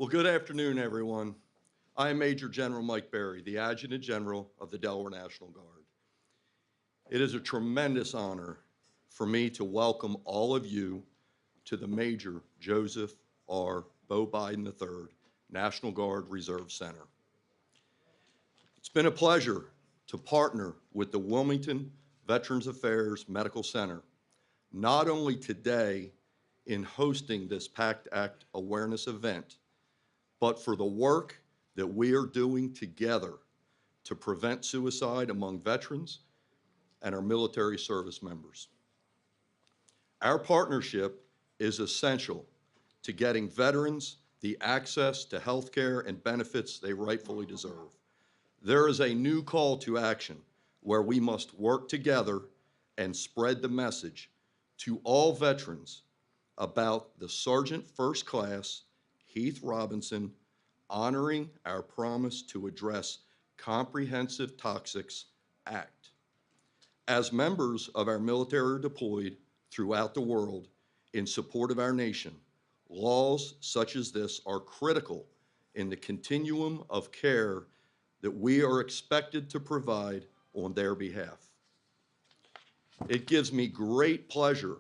Well, good afternoon, everyone. I am Major General Mike Berry, the Adjutant General of the Delaware National Guard. It is a tremendous honor for me to welcome all of you to the Major Joseph R. Bo Biden III National Guard Reserve Center. It's been a pleasure to partner with the Wilmington Veterans Affairs Medical Center, not only today in hosting this PACT Act awareness event, but for the work that we are doing together to prevent suicide among veterans and our military service members. Our partnership is essential to getting veterans the access to health care and benefits they rightfully deserve. There is a new call to action where we must work together and spread the message to all veterans about the Sergeant First Class Heath Robinson honoring our promise to address Comprehensive Toxics Act. As members of our military deployed throughout the world in support of our nation, laws such as this are critical in the continuum of care that we are expected to provide on their behalf. It gives me great pleasure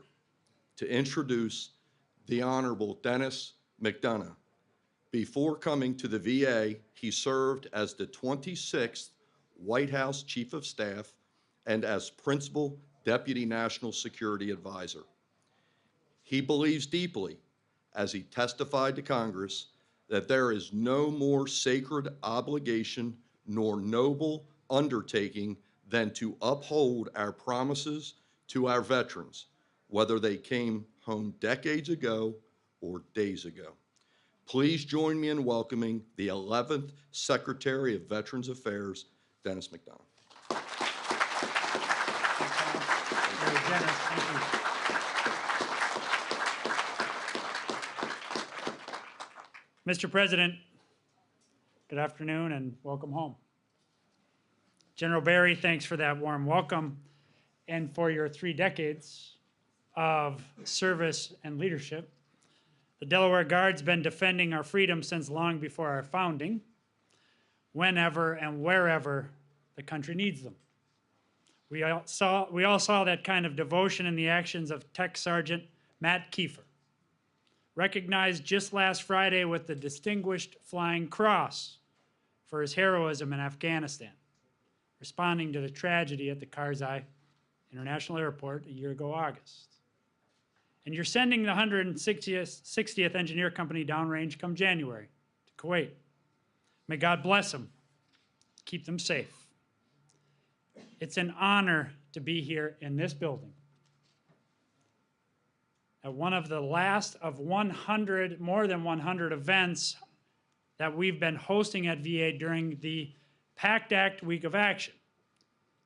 to introduce the Honorable Dennis McDonough. Before coming to the VA, he served as the 26th White House Chief of Staff and as Principal Deputy National Security Advisor. He believes deeply, as he testified to Congress, that there is no more sacred obligation nor noble undertaking than to uphold our promises to our veterans, whether they came home decades ago or days ago. Please join me in welcoming the 11th Secretary of Veterans Affairs, Dennis McDonough. Very generous. Thank you. Mr. President, good afternoon and welcome home. General Berry, thanks for that warm welcome and for your 3 decades of service and leadership. The Delaware Guard's been defending our freedom since long before our founding, whenever and wherever the country needs them. We all saw that kind of devotion in the actions of Tech Sergeant Matt Kiefer, recognized just last Friday with the Distinguished Flying Cross for his heroism in Afghanistan, responding to the tragedy at the Karzai International Airport a year ago August. And you're sending the 160th Engineer Company downrange come January to Kuwait. May God bless them, keep them safe. It's an honor to be here in this building at one of the last of more than 100 events that we've been hosting at VA during the PACT Act Week of Action.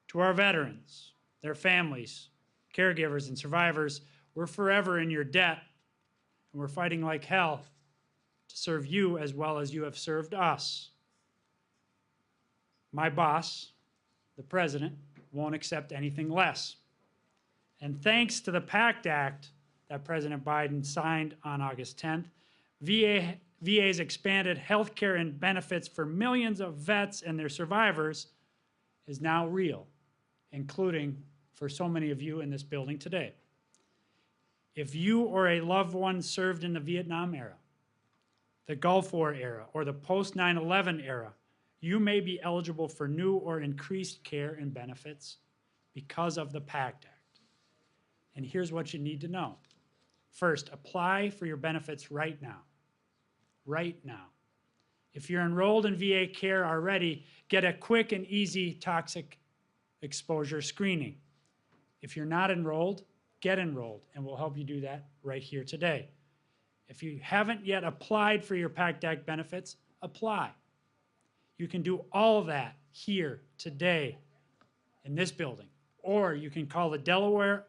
To our veterans, their families, caregivers, and survivors, we're forever in your debt, and we're fighting like hell to serve you as well as you have served us. My boss, the President, won't accept anything less. And thanks to the PACT Act that President Biden signed on August 10th, VA's expanded health care and benefits for millions of vets and their survivors is now real, including for so many of you in this building today. If you or a loved one served in the Vietnam era, the Gulf War era, or the post-9/11 era, you may be eligible for new or increased care and benefits because of the PACT Act. And here's what you need to know. First, apply for your benefits right now. Right now. If you're enrolled in VA care already, get a quick and easy toxic exposure screening. If you're not enrolled, get enrolled, and we'll help you do that right here today. If you haven't yet applied for your PACT Act benefits, apply. You can do all of that here today in this building, or you can call the Delaware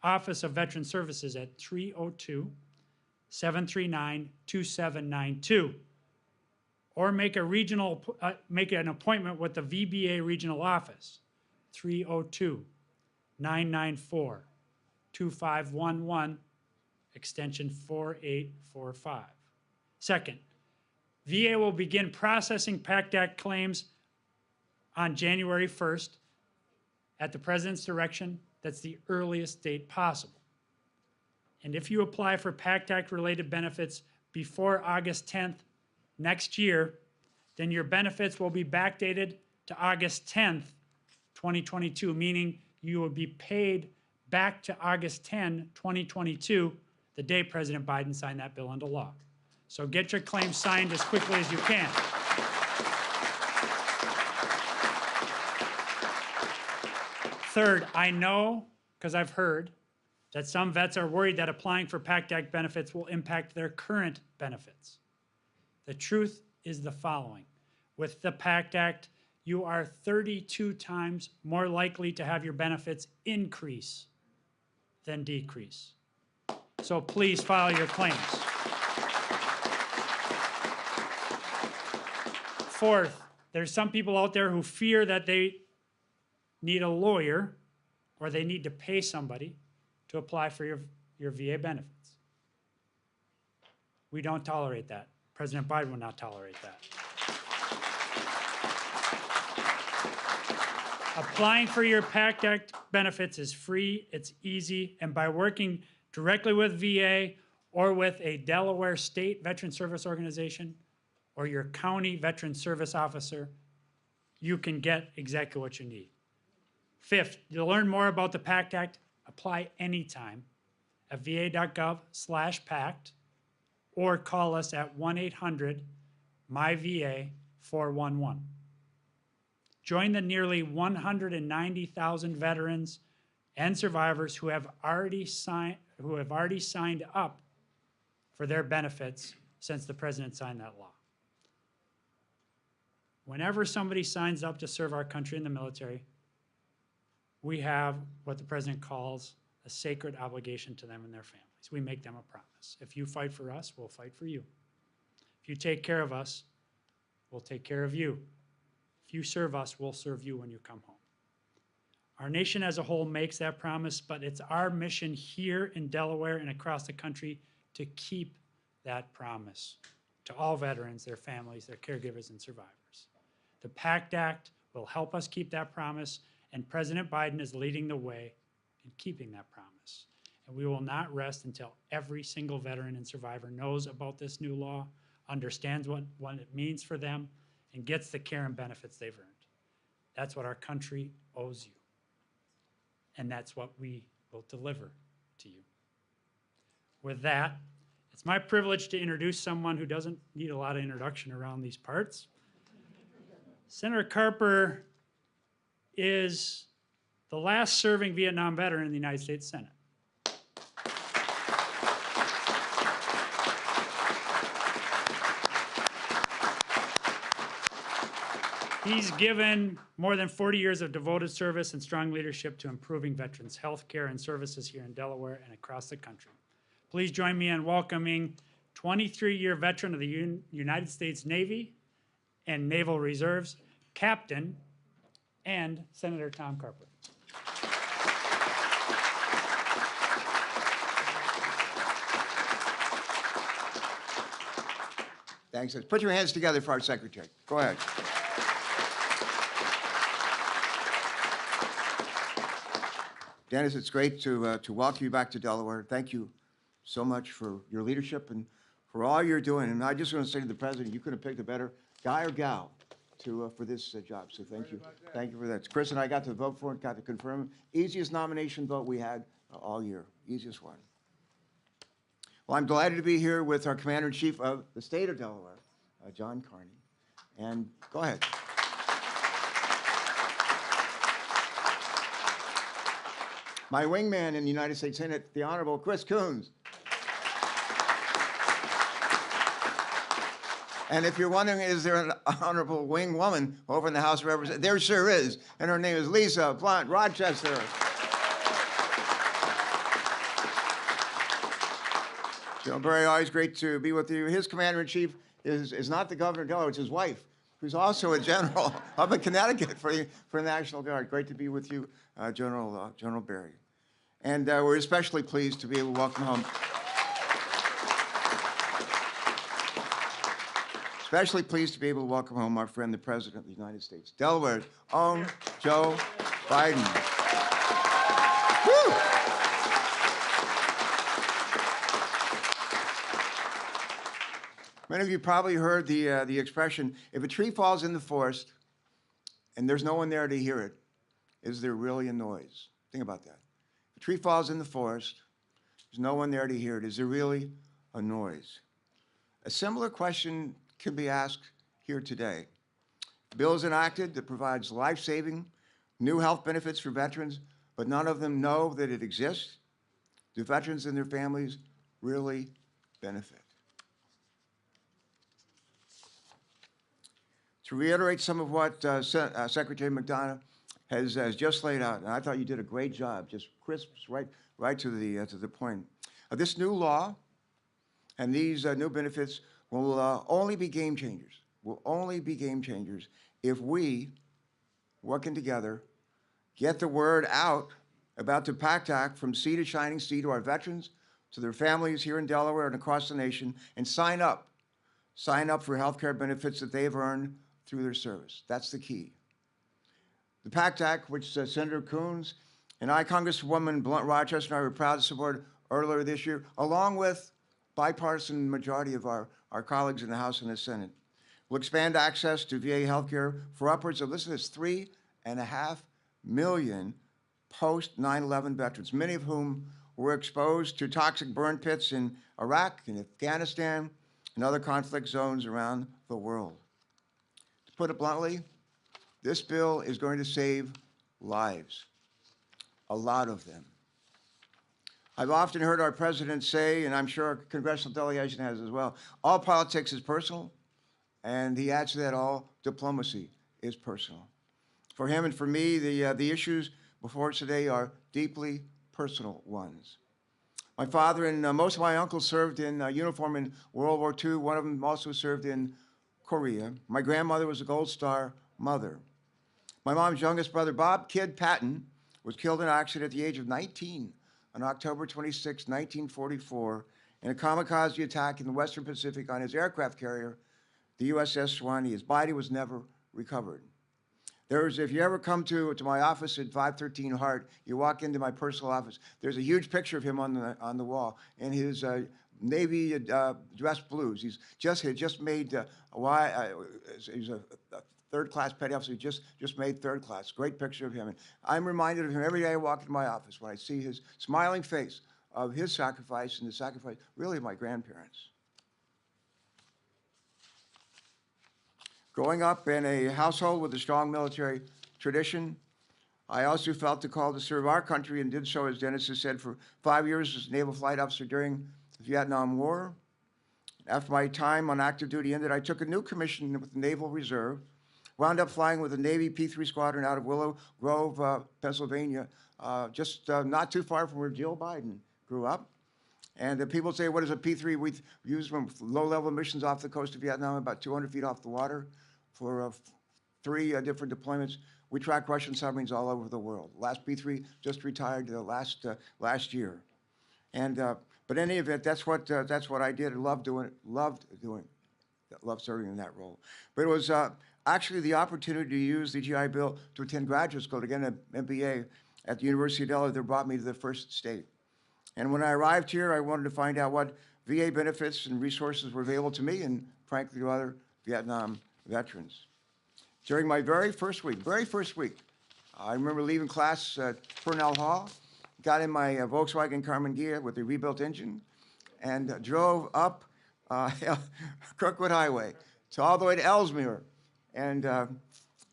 Office of Veteran Services at 302-739-2792, or make an appointment with the VBA regional office, 302-994-2511, extension 4845. Second, VA will begin processing PACT Act claims on January 1st at the President's direction. That's the earliest date possible. And if you apply for PACT Act-related benefits before August 10th next year, then your benefits will be backdated to August 10th, 2022, meaning you will be paid back to August 10, 2022, the day President Biden signed that bill into law. So get your claim signed as quickly as you can. Third, I know, because I've heard, that some vets are worried that applying for PACT Act benefits will impact their current benefits. The truth is the following. With the PACT Act, you are 32 times more likely to have your benefits increase than decrease. So please file your claims. Fourth, there's some people out there who fear that they need a lawyer or they need to pay somebody to apply for your VA benefits. We don't tolerate that. President Biden will not tolerate that. Applying for your PACT Act benefits is free, it's easy, and by working directly with VA or with a Delaware State Veteran Service Organization or your county veteran service officer, you can get exactly what you need. Fifth, to learn more about the PACT Act, apply anytime at va.gov/PACT or call us at 1-800-MY-VA-411. Join the nearly 190,000 veterans and survivors who have already signed up for their benefits since the president signed that law. Whenever somebody signs up to serve our country in the military, we have what the president calls a sacred obligation to them and their families. We make them a promise. If you fight for us, we'll fight for you. If you take care of us, we'll take care of you. If you serve us, we'll serve you when you come home. Our nation as a whole makes that promise, but it's our mission here in Delaware and across the country to keep that promise to all veterans, their families, their caregivers, and survivors. The PACT Act will help us keep that promise, and President Biden is leading the way in keeping that promise. And we will not rest until every single veteran and survivor knows about this new law, understands what it means for them, and gets the care and benefits they've earned. That's what our country owes you. And that's what we will deliver to you. With that, it's my privilege to introduce someone who doesn't need a lot of introduction around these parts. Senator Carper is the last serving Vietnam veteran in the United States Senate. He's given more than 40 years of devoted service and strong leadership to improving veterans' health care and services here in Delaware and across the country. Please join me in welcoming 23-year veteran of the United States Navy and Naval Reserves, Captain and Senator Tom Carper. Thanks. Put your hands together for our secretary. Go ahead. Dennis, it's great to welcome you back to Delaware. Thank you so much for your leadership and for all you're doing. And I just want to say to the president, you could have picked a better guy or gal for this job. So thank you. Thank you for that. Chris and I got to vote for it, got to confirm it. Easiest nomination vote we had all year. Easiest one. Well, I'm delighted to be here with our Commander-in-Chief of the state of Delaware, John Carney. And go ahead. My wingman in the United States Senate, the Honorable Chris Coons. And if you're wondering, is there an honorable wing woman over in the House of Representatives? There sure is. And her name is Lisa Blunt Rochester. Joe Barry, always great to be with you. His commander-in-chief is not the governor of Delaware, it's his wife, who's also a general up in Connecticut for the National Guard. Great to be with you, General Barry. And we're especially pleased to be able to welcome home Especially pleased to be able to welcome home our friend, the President of the United States, Delaware's own Joe Biden. Woo! Many of you probably heard the expression, if a tree falls in the forest and there's no one there to hear it, is there really a noise? Think about that. If a tree falls in the forest, there's no one there to hear it, is there really a noise? A similar question can be asked here today. The bill is enacted that provides life-saving new health benefits for veterans, but none of them know that it exists. Do veterans and their families really benefit? To reiterate some of what Secretary McDonough has just laid out, and I thought you did a great job, just crisp, right to the point. This new law and these new benefits will only be game changers. Will only be game changers if we, working together, get the word out about the PACT Act from sea to shining sea to our veterans, to their families here in Delaware and across the nation, and sign up for health care benefits that they've earned through their service. That's the key. The PACT Act, which Senator Coons and I, Congresswoman Blunt Rochester, and I were proud to support earlier this year, along with bipartisan majority of our colleagues in the House and the Senate, will expand access to VA health care for upwards of, listen to this, 3.5 million post 9/11 veterans, many of whom were exposed to toxic burn pits in Iraq and Afghanistan and other conflict zones around the world. To put it bluntly, this bill is going to save lives, a lot of them. I've often heard our president say, and I'm sure our congressional delegation has as well, all politics is personal, and he adds to that, all diplomacy is personal. For him and for me, the issues before us today are deeply personal ones. My father and most of my uncles served in uniform in World War II. One of them also served in Korea. My grandmother was a Gold Star mother. My mom's youngest brother, Bob Kid Patton, was killed in an accident at the age of 19 on October 26, 1944, in a kamikaze attack in the Western Pacific on his aircraft carrier, the USS Swanee. His body was never recovered. If you ever come to my office at 513 Hart, you walk into my personal office, there's a huge picture of him on the wall in his Navy dress blues. He just made, he's a third-class petty officer. He just made third class. Great picture of him. And I'm reminded of him every day I walk into my office when I see his smiling face of his sacrifice and the sacrifice, really, of my grandparents. Growing up in a household with a strong military tradition, I also felt the call to serve our country and did so, as Dennis has said, for 5 years as a naval flight officer during the Vietnam War. After my time on active duty ended, I took a new commission with the Naval Reserve, wound up flying with the Navy P-3 Squadron out of Willow Grove, Pennsylvania, just not too far from where Jill Biden grew up. And people say, what is a P-3? We use them for low-level missions off the coast of Vietnam, about 200 feet off the water for 3 different deployments. We track Russian submarines all over the world. Last P-3 just retired last year. And but in any event, that's what I did. I loved serving in that role. But it was actually the opportunity to use the GI Bill to attend graduate school, to get an MBA at the University of Delaware that brought me to the first state. And when I arrived here, I wanted to find out what VA benefits and resources were available to me and, frankly, to other Vietnam veterans. During my very first week, I remember leaving class at Purnell Hall, got in my Volkswagen Carmen Ghia with the rebuilt engine, and drove up Kirkwood Highway to all the way to Ellesmere. And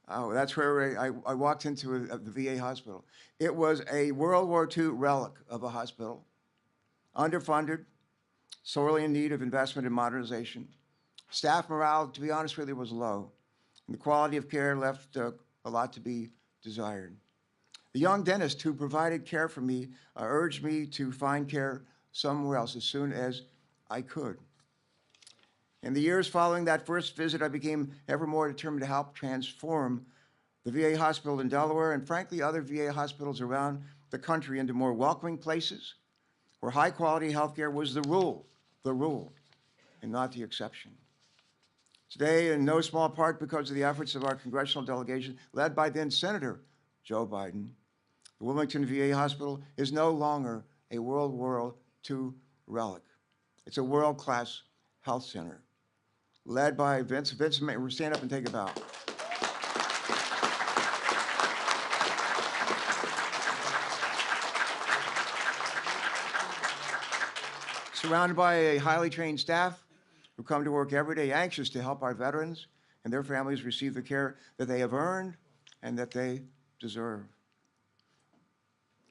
that's where I walked into the VA hospital. It was a World War II relic of a hospital, underfunded, sorely in need of investment and modernization. Staff morale, to be honest with you, was low, and the quality of care left a lot to be desired. The young dentist who provided care for me urged me to find care somewhere else as soon as I could. In the years following that first visit, I became ever more determined to help transform the VA hospital in Delaware and, frankly, other VA hospitals around the country into more welcoming places where high-quality health care was the rule, and not the exception. Today, in no small part because of the efforts of our congressional delegation, led by then Senator Joe Biden, the Wilmington VA Hospital is no longer a World War II relic. It's a world-class health center, led by Vince. Vince, stand up and take a bow. Surrounded by a highly trained staff who come to work every day anxious to help our veterans and their families receive the care that they have earned and that they deserve.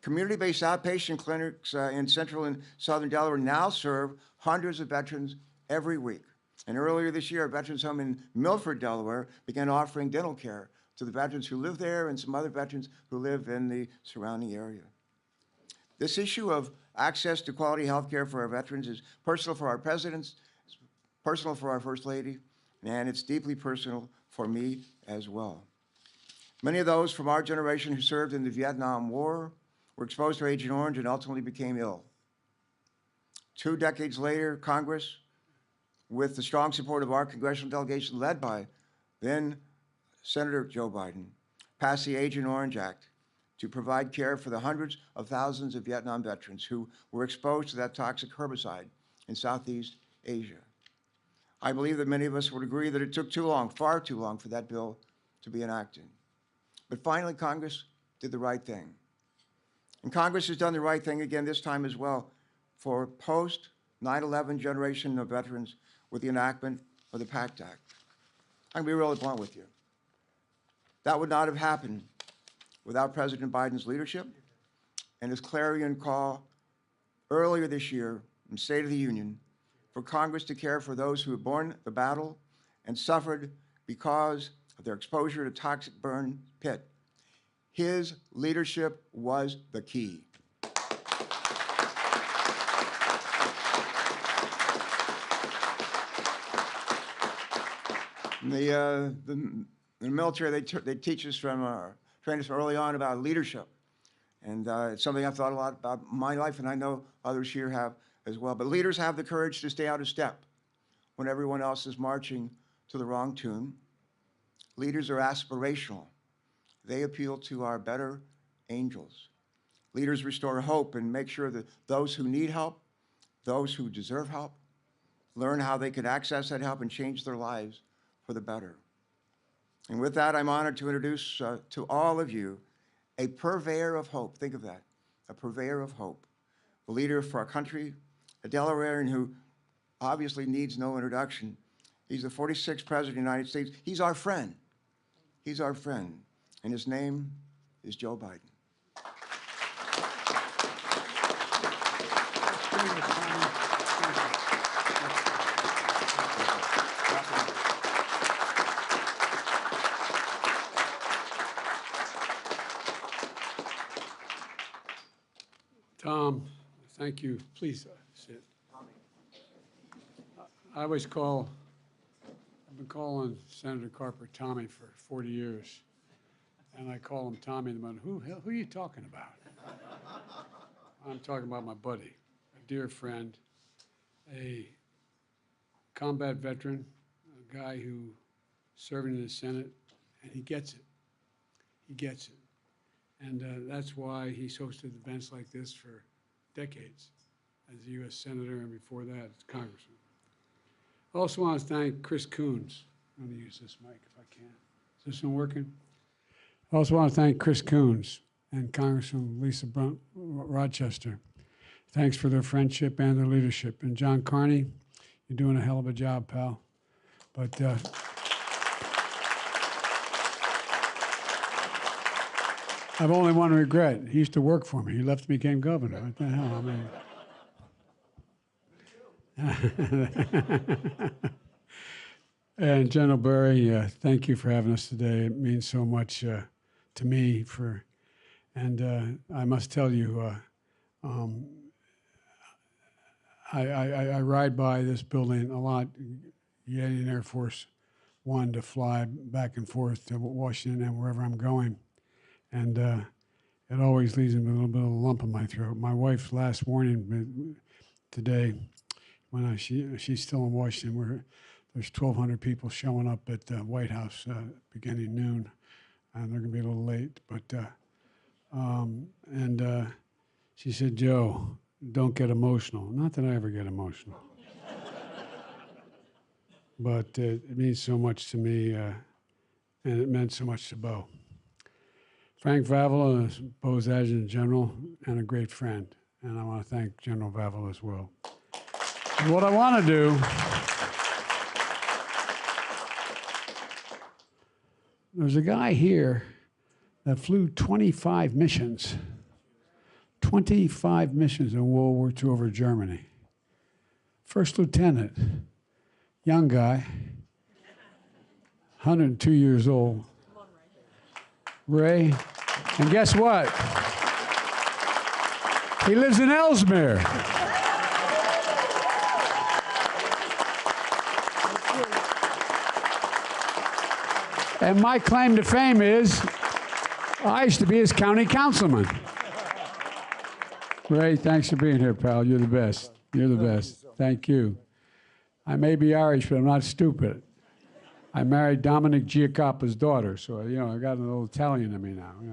Community-based outpatient clinics in central and southern Delaware now serve hundreds of veterans every week. And earlier this year, a veterans home in Milford, Delaware, began offering dental care to the veterans who live there and some other veterans who live in the surrounding area. This issue of access to quality health care for our veterans is personal for our presidents, it's personal for our First Lady, and it's deeply personal for me as well. Many of those from our generation who served in the Vietnam War were exposed to Agent Orange and ultimately became ill. 2 decades later, Congress, with the strong support of our congressional delegation led by then Senator Joe Biden, passed the Agent Orange Act to provide care for the hundreds of thousands of Vietnam veterans who were exposed to that toxic herbicide in Southeast Asia. I believe that many of us would agree that it took too long, far too long, for that bill to be enacted. But finally, Congress did the right thing. And Congress has done the right thing again this time as well for post-9/11 generation of veterans with the enactment of the PACT Act. I'm going to be really blunt with you. That would not have happened without President Biden's leadership and his clarion call earlier this year in State of the Union for Congress to care for those who have borne the battle and suffered because of their exposure to toxic burn pit. His leadership was the key. In the military, they teach us train us early on about leadership. And it's something I've thought a lot about in my life, and I know others here have as well. But leaders have the courage to stay out of step when everyone else is marching to the wrong tune. Leaders are aspirational. They appeal to our better angels. Leaders restore hope and make sure that those who need help, those who deserve help, learn how they can access that help and change their lives for the better. And with that, I'm honored to introduce to all of you a purveyor of hope. Think of that, a purveyor of hope, a leader for our country, a Delawarean who obviously needs no introduction. He's the 46th President of the United States. He's our friend. He's our friend. And his name is Joe Biden. Tom, thank you. Please sit. I've been calling Senator Carper Tommy for 40 years. And I call him Tommy, and who are you talking about? I'm talking about my buddy, a dear friend, a combat veteran, a guy who served in the Senate, and he gets it. He gets it. And that's why he's hosted events like this for decades as a U.S. Senator, and before that, as Congressman. I also want to thank Chris Coons. I'm going to use this mic if I can. Is this one working? I also want to thank Chris Coons and Congressman Lisa Brunt Rochester. Thanks for their friendship and their leadership. And John Carney, you're doing a hell of a job, pal. But I've only one regret. He used to work for me. He left and became governor. What the hell? I mean. And General Berry, thank you for having us today. It means so much to me. And I must tell you, I ride by this building a lot, getting in Air Force One to fly back and forth to Washington and wherever I'm going. And it always leaves me with a little bit of a lump in my throat. My wife's last warning today, when she's still in Washington, there's 1,200 people showing up at the White House beginning noon, and they're going to be a little late. But she said, "Joe, don't get emotional." Not that I ever get emotional, but it means so much to me, and it meant so much to Bo. Frank Vavala is Bo's Adjutant General and a great friend, and I want to thank General Vavala as well. And what I want to do, there's a guy here that flew 25 missions. 25 missions in World War II over Germany. First lieutenant, young guy, 102 years old. Ray, and guess what? He lives in Ellesmere. And my claim to fame is I used to be his county councilman. Ray, thanks for being here, pal. You're the best. You're the best. Thank you. I may be Irish, but I'm not stupid. I married Dominic Giacoppa's daughter, so, you know, I got a little Italian in me now, you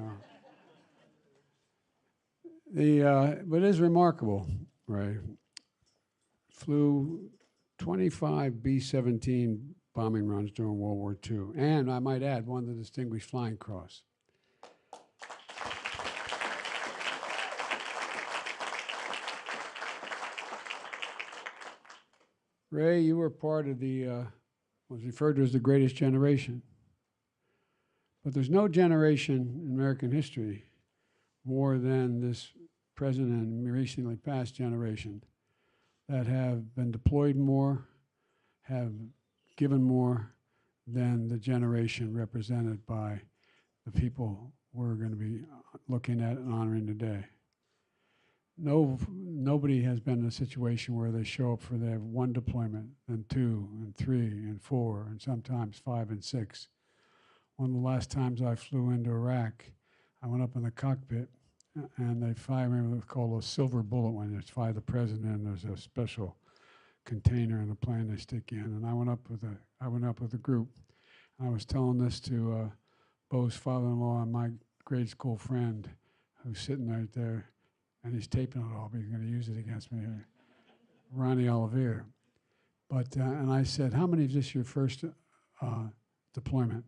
know. But it is remarkable, Ray. Flew 25 B-17 bombing runs during World War II, and I might add, won the Distinguished Flying Cross. Ray, you were part of the was referred to as the greatest generation. But there's no generation in American history more than this present and recently past generation that have been deployed more, have given more than the generation represented by the people we're going to be looking at and honoring today. Nobody has been in a situation where they show up for their one deployment, then 2 and 3 and 4, and sometimes 5 and 6. One of the last times I flew into Iraq, I went up in the cockpit, and they fire me with what's called a silver bullet when they fire the president, and there's a special container in the plane they stick in. And I went up with a group. And I was telling this to Bo's father-in-law and my grade school friend, who's sitting right there. And he's taping it all, but he's going to use it against me, Ronnie Olivier. But, and I said, how many is this your first deployment?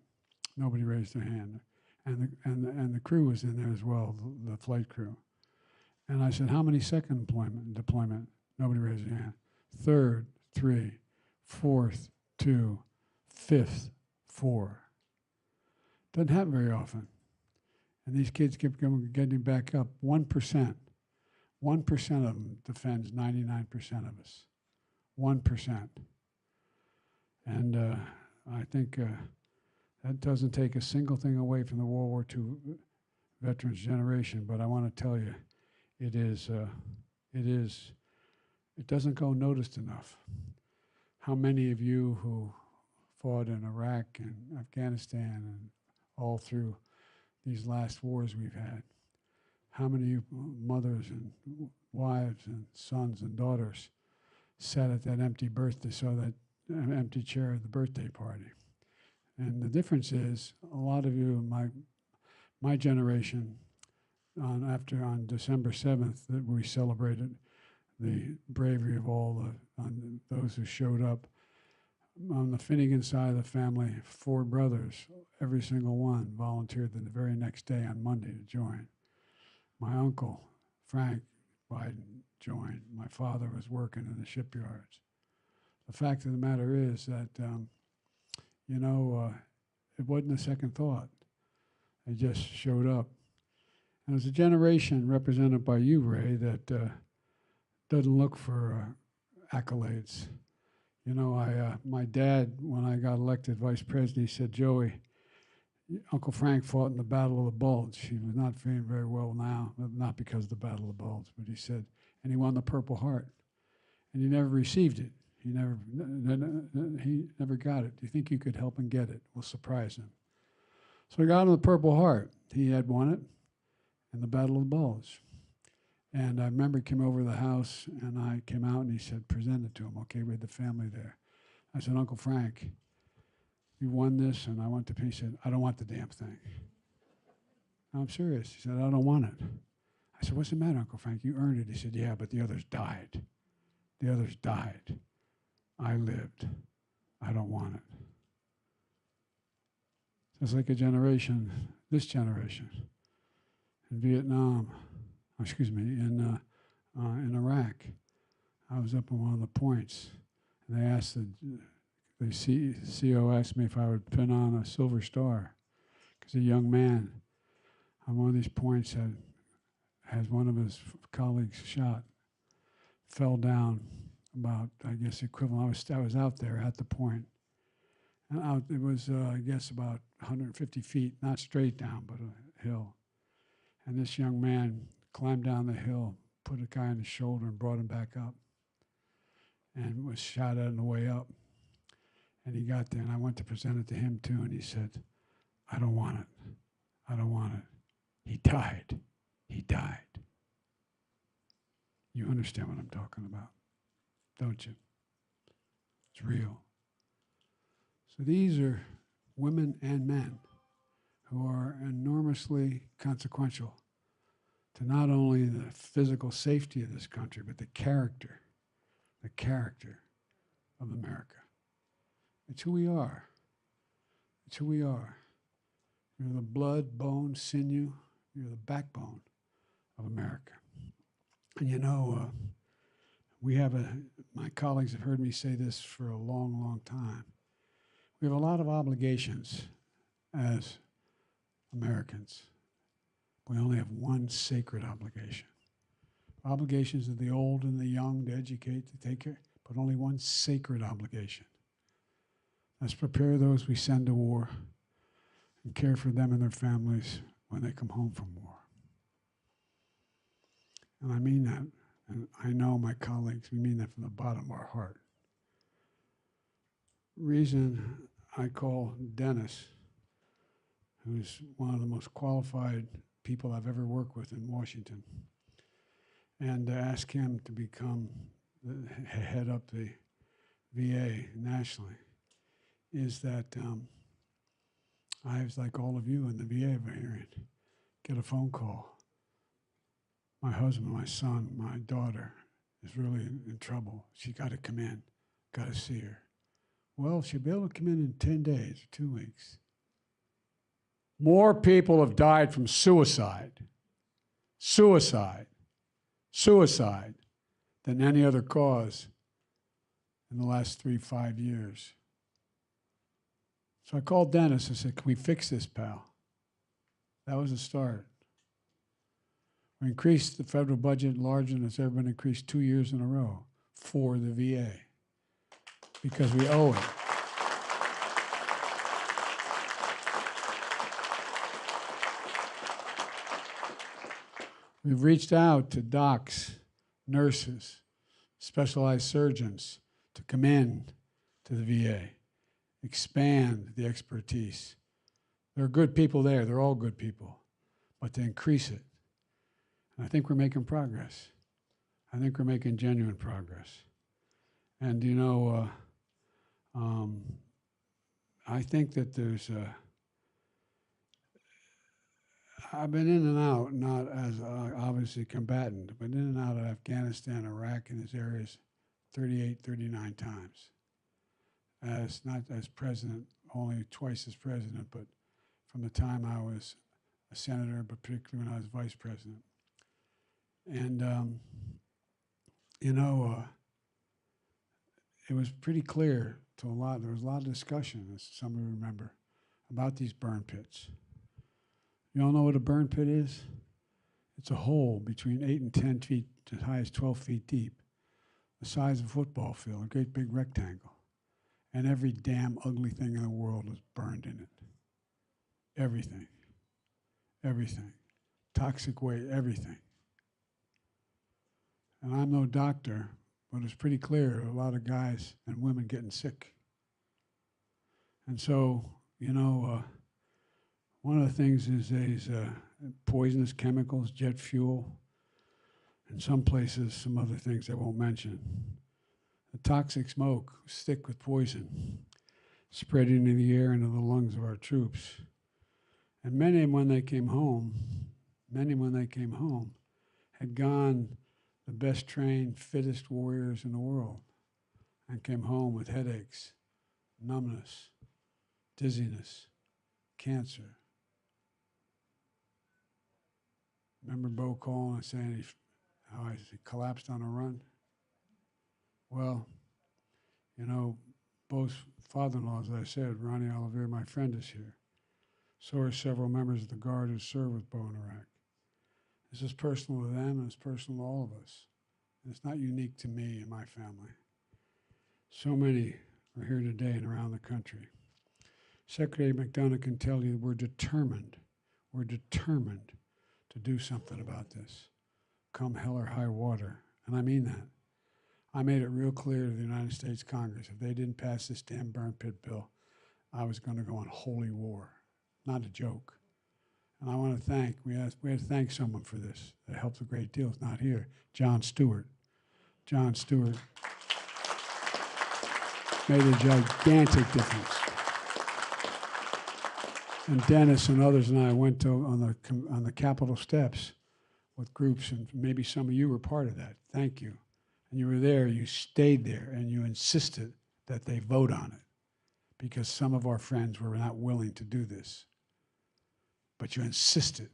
Nobody raised their hand. And the crew was in there as well, the flight crew. And I said, how many second deployment? Nobody raised their hand. Third, 3. Fourth, 2. Fifth, 4. Doesn't happen very often. And these kids kept getting back up. 1%. 1% of them defends 99% of us. 1%. And I think that doesn't take a single thing away from the World War II veterans generation, but I want to tell you, it doesn't go noticed enough. How many of you who fought in Iraq and Afghanistan and all through these last wars we've had, how many of you mothers and wives and sons and daughters sat at that empty birthday, saw that empty chair at the birthday party? And the difference is, a lot of you in my generation, on December 7th, that we celebrated the bravery of all those who showed up. On the Finnegan side of the family, 4 brothers, every single one volunteered the very next day on Monday to join. My uncle, Frank Biden, joined. My father was working in the shipyards. The fact of the matter is that, it wasn't a second thought. They just showed up. And there's a generation represented by you, Ray, that doesn't look for accolades. You know, my dad, when I got elected vice president, he said, Joey, Uncle Frank fought in the Battle of the Bulge. He was not feeling very well now, not because of the Battle of the Bulge, but he said, and he won the Purple Heart. And he never received it. He never got it. Do you think you could help him get it? We'll surprise him. So I got him the Purple Heart. He had won it in the Battle of the Bulge. And I remember he came over to the house, and I came out, and he said, present it to him. Okay, we had the family there. I said, Uncle Frank, you won this, and I want the piece. He said, I don't want the damn thing. I'm serious. He said, I don't want it. I said, what's the matter, Uncle Frank? You earned it. He said, yeah, but the others died. The others died. I lived. I don't want it. It's like a generation, this generation, in Vietnam, in Iraq. I was up on one of the points, and they asked the CO asked me if I would pin on a silver star, because a young man on one of these points has one of his colleagues shot, fell down about, I guess, equivalent. I was out there at the point. And it was, I guess, about 150 feet, not straight down, but a hill. And this young man climbed down the hill, put a guy on his shoulder and brought him back up, and was shot at on the way up. And he got there, and I went to present it to him too, and he said, I don't want it. I don't want it. He died. He died. You understand what I'm talking about, don't you? It's real. So these are women and men who are enormously consequential to not only the physical safety of this country, but the character of America. It's who we are. It's who we are. You're the blood, bone, sinew. You're the backbone of America. And you know, my colleagues have heard me say this for a long, long time. We have a lot of obligations as Americans. We only have one sacred obligation. Obligations of the old and the young to educate, to take care, but only one sacred obligation. Let's prepare those we send to war and care for them and their families when they come home from war. And I mean that, and I know my colleagues, we mean that from the bottom of our heart. Reason I call Dennis, who's one of the most qualified people I've ever worked with in Washington, and to ask him to head up the VA nationally, is that I was like all of you in the VA variant, get a phone call. My husband, my son, my daughter is really in trouble. She got to come in, got to see her. Well, she'll be able to come in 10 days, 2 weeks. More people have died from suicide than any other cause in the last 3-5 years. So I called Dennis. I said, can we fix this, pal? That was the start. We increased the federal budget larger than it's ever been increased 2 years in a row for the VA because we owe it. We've reached out to docs, nurses, specialized surgeons to come in to the VA, expand the expertise. There are good people there. They're all good people. But to increase it. And I think we're making progress. I think we're making genuine progress. And, you know, I think that there's I've been in and out, not as obviously combatant, but in and out of Afghanistan, Iraq, and these areas 38, 39 times. Not as president, only twice as president, but from the time I was a senator, but particularly when I was vice president. And, you know, it was pretty clear to there was a lot of discussion, as some of you remember, about these burn pits. You all know what a burn pit is? It's a hole between 8 and 10 feet, as high as 12 feet deep, the size of a football field, a great big rectangle. And every damn ugly thing in the world was burned in it. Everything. Everything. Toxic waste, everything. And I'm no doctor, but it's pretty clear a lot of guys and women getting sick. And so, you know, one of the things is these poisonous chemicals, jet fuel, and some places, some other things I won't mention, the toxic smoke was thick with poison, spreading in the air into the lungs of our troops. And many of them, when they came home, had gone the best trained, fittest warriors in the world and came home with headaches, numbness, dizziness, cancer. Remember Bo calling and saying how he collapsed on a run? Well, you know, Bo's father-in-law, as I said, Ronnie Olivier, my friend, is here. So are several members of the Guard who served with Bo in Iraq. This is personal to them, and it's personal to all of us. And it's not unique to me and my family. So many are here today and around the country. Secretary McDonough can tell you we're determined to do something about this, come hell or high water. And I mean that. I made it real clear to the United States Congress, if they didn't pass this damn burn pit bill, I was going to go on holy war. Not a joke. And I want to thank, we had to thank someone for this. That helped a great deal. It's not here. John Stewart. John Stewart made a gigantic difference. And Dennis and others and I went to on the Capitol steps with groups, and maybe some of you were part of that. Thank you. And you were there, you stayed there, and you insisted that they vote on it because some of our friends were not willing to do this. But you insisted.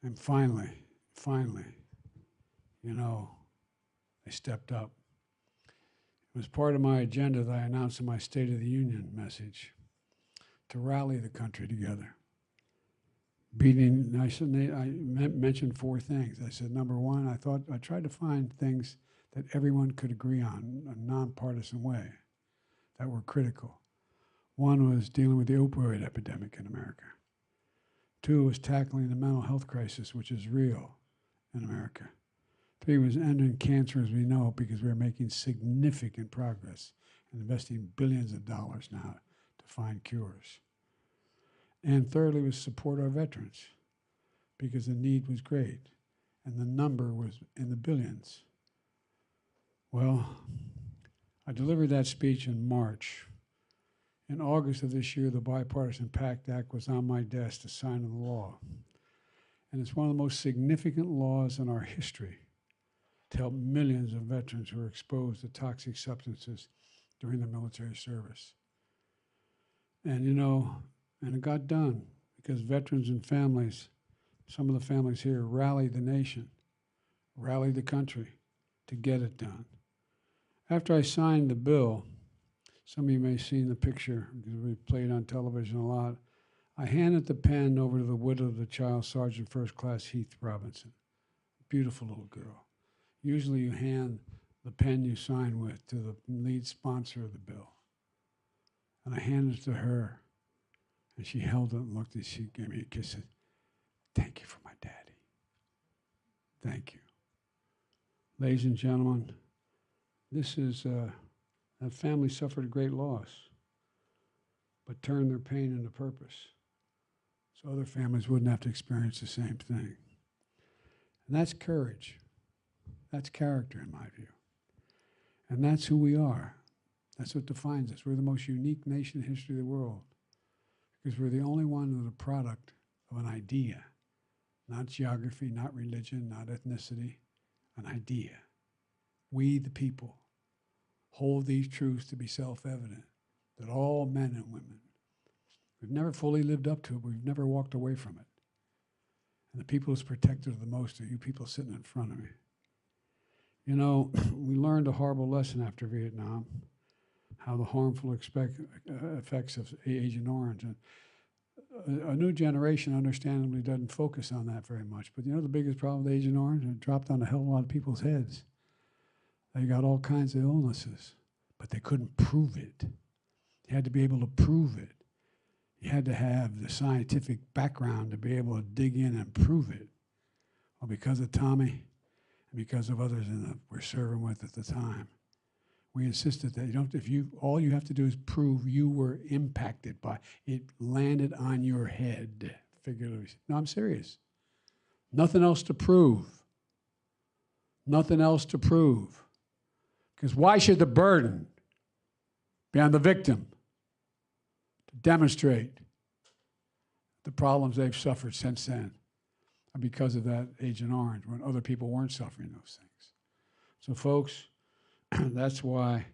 And finally, you know, they stepped up. It was part of my agenda that I announced in my State of the Union message to rally the country together. I mentioned 4 things. I said, number one, I tried to find things that everyone could agree on in a nonpartisan way that were critical. 1 was dealing with the opioid epidemic in America. 2 was tackling the mental health crisis, which is real in America. 3 was ending cancer as we know it, because we're making significant progress and investing billions of dollars now to find cures. And thirdly was support our veterans, because the need was great and the number was in the billions. Well, I delivered that speech in March. In August of this year, the bipartisan PACT Act was on my desk to sign into law. And it's one of the most significant laws in our history to help millions of veterans who are exposed to toxic substances during their military service. And you know, and it got done because veterans and families, some of the families here, rallied the nation, rallied the country to get it done. After I signed the bill, some of you may have seen the picture because we played on television a lot. I handed the pen over to the widow of the child, Sergeant First Class Heath Robinson. Beautiful little girl. Usually you hand the pen you sign with to the lead sponsor of the bill. And I handed it to her. And she held it and looked, and she gave me a kiss and said, "Thank you for my daddy. Thank you." Ladies and gentlemen, this is, that family suffered a great loss, but turned their pain into purpose, so other families wouldn't have to experience the same thing. And that's courage. That's character, in my view. And that's who we are. That's what defines us. We're the most unique nation in the history of the world, because we're the only one that are a product of an idea, not geography, not religion, not ethnicity, an idea. We, the people, hold these truths to be self-evident, that all men and women, we've never fully lived up to it, but we've never walked away from it. And the people who's protected the most are you people sitting in front of me. You know, we learned a horrible lesson after Vietnam, how the harmful effects of Agent Orange. And a new generation understandably doesn't focus on that very much. But you know the biggest problem with Agent Orange? It dropped on a hell of a lot of people's heads. They got all kinds of illnesses, but they couldn't prove it. You had to be able to prove it. You had to have the scientific background to be able to dig in and prove it. Well, because of Tommy and because of others we're serving with at the time, we insisted that all you have to do is prove you were impacted by it, landed on your head, figuratively. No, I'm serious. Nothing else to prove. Nothing else to prove. Because why should the burden be on the victim to demonstrate the problems they've suffered since then because of that Agent Orange when other people weren't suffering those things? So folks, that's why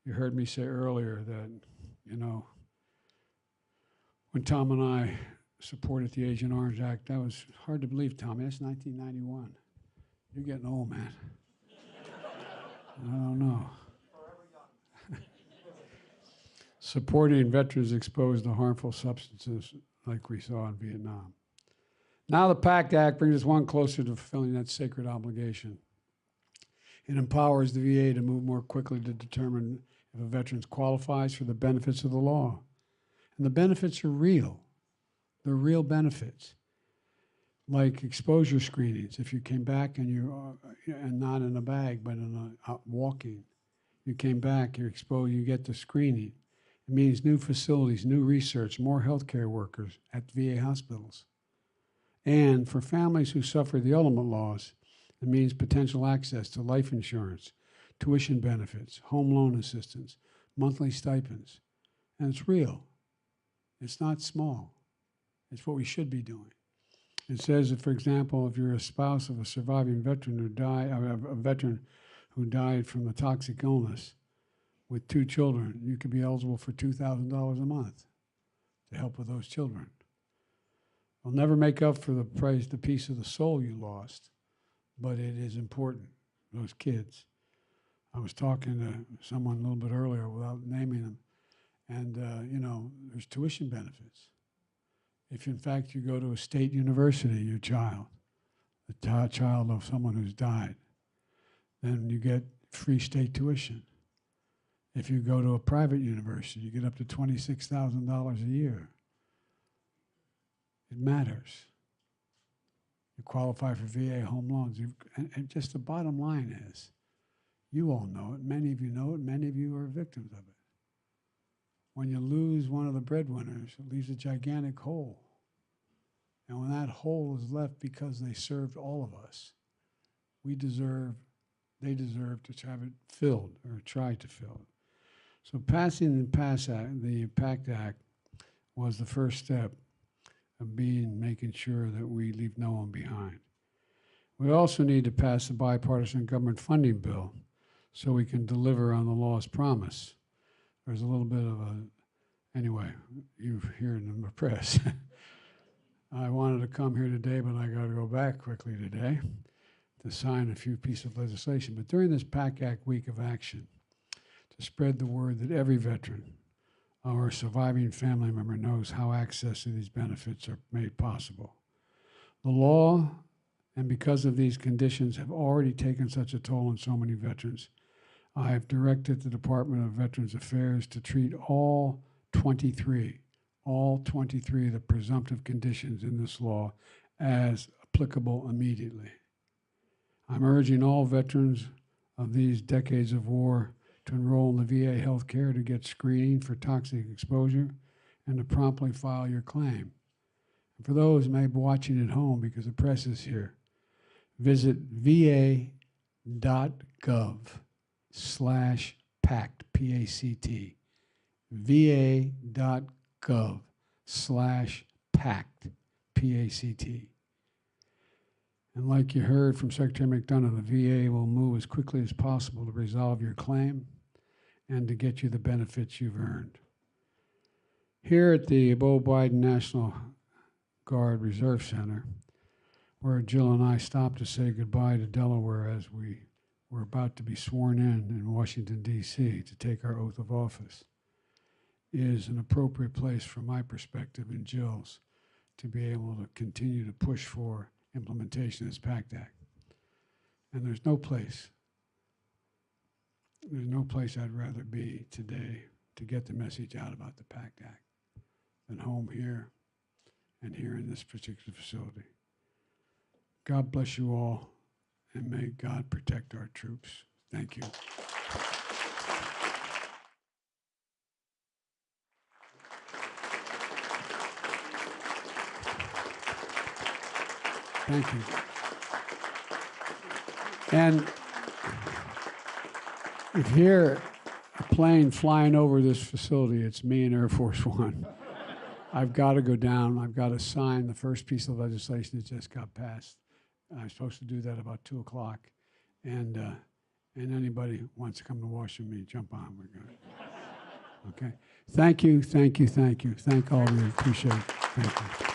you heard me say earlier that, you know, when Tom and I supported the Agent Orange Act, that was hard to believe, Tommy. That's 1991. You're getting old, man. I don't know. Supporting veterans exposed to harmful substances like we saw in Vietnam. Now the PACT Act brings us one closer to fulfilling that sacred obligation. It empowers the VA to move more quickly to determine if a veteran qualifies for the benefits of the law. And the benefits are real. They're real benefits, like exposure screenings. If you came back and you're and not in a bag, but out walking, you came back, you're exposed, you get the screening. It means new facilities, new research, more healthcare workers at VA hospitals. And for families who suffer the ultimate loss, it means potential access to life insurance, tuition benefits, home loan assistance, monthly stipends. And it's real. It's not small. It's what we should be doing. It says that, for example, if you're a spouse of a surviving veteran who died, a veteran who died from a toxic illness with 2 children, you could be eligible for $2,000 a month to help with those children. It'll never make up for the price, the piece of the soul you lost, but it is important, those kids. I was talking to someone a little bit earlier without naming them, and you know, there's tuition benefits. If in fact you go to a state university, your child, the child of someone who's died, then you get free state tuition. If you go to a private university, you get up to $26,000 a year. It matters. You qualify for VA home loans. And just the bottom line is, you all know it, many of you know it, many of you are victims of it. When you lose one of the breadwinners, it leaves a gigantic hole. And when that hole is left because they served all of us, they deserve to have it filled or try to fill it. So passing the PACT Act was the first step of making sure that we leave no one behind. We also need to pass a bipartisan government funding bill so we can deliver on the law's promise. There's a little bit of anyway, you hear it in the press. I wanted to come here today, but I got to go back quickly today to sign a few pieces of legislation. But during this PACT Act week of action, to spread the word that every veteran or surviving family member knows how access to these benefits are made possible. The law, and because of these conditions, have already taken such a toll on so many veterans. I have directed the Department of Veterans Affairs to treat all 23 of the presumptive conditions in this law as applicable immediately. I'm urging all veterans of these decades of war to enroll in the VA health care, to get screening for toxic exposure, and to promptly file your claim. And for those who may be watching at home, because the press is here, visit va.gov/PACT, P-A-C-T, va.gov/PACT, P-A-C-T. And like you heard from Secretary McDonough, the VA will move as quickly as possible to resolve your claim and to get you the benefits you've earned. Here at the Beau Biden National Guard Reserve Center, where Jill and I stopped to say goodbye to Delaware as we were about to be sworn in Washington, D.C. to take our oath of office, is an appropriate place from my perspective and Jill's to be able to continue to push for implementation of this PACT Act. And there's no place I'd rather be today to get the message out about the PACT Act than home here and here in this particular facility. God bless you all, and may God protect our troops. Thank you. Thank you. And if you hear a plane flying over this facility, it's me and Air Force One. I've got to go down. I've got to sign the first piece of legislation that just got passed. I'm supposed to do that about 2 o'clock. And anybody who wants to come to Washington, me, jump on. We're good. Okay. Thank you, thank you, thank you. Thank all of you. Appreciate it. Thank you.